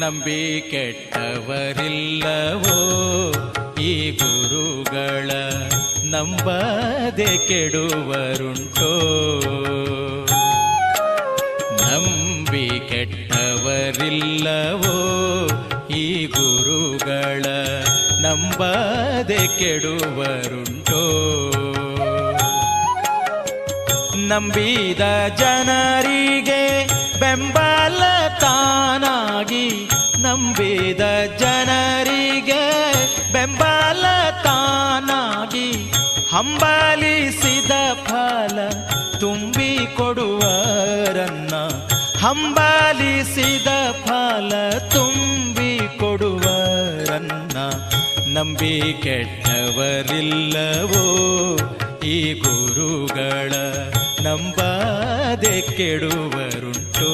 ನಂಬಿ ಕೆಟ್ಟವರಿಲ್ಲವೋ ಈ ಗುರುಗಳ ನಂಬದೆ ಕೆಡುವರುಂಟೋ. ನಂಬಿ ಕೆಟ್ಟವರಿಲ್ಲವೋ ಈ ಗುರುಗಳ ನಂಬದೆ ಕೆಡುವರುಂಟೋ. ನಂಬಿದ ಜನರಿಗೆ ಬೆಂಬಲ ತಾನಾಗಿ, ನಂಬಿದ ಜನರಿಗೆ ಬೆಂಬಲ ತಾನಾಗಿ, ಹಂಬಲಿಸಿದ ಫಲ ತುಂಬಿ ಕೊಡುವರನ್ನ, ಹಂಬಲಿಸಿದ ಫಲ ತುಂಬಿ ಕೊಡುವರನ್ನ. ನಂಬಿ ಕೆಟ್ಟವರಿಲ್ಲವೋ ಈ ಗುರುಗಳ ನಂಬದೆ ಕೆಡುವರುಂಟೋ.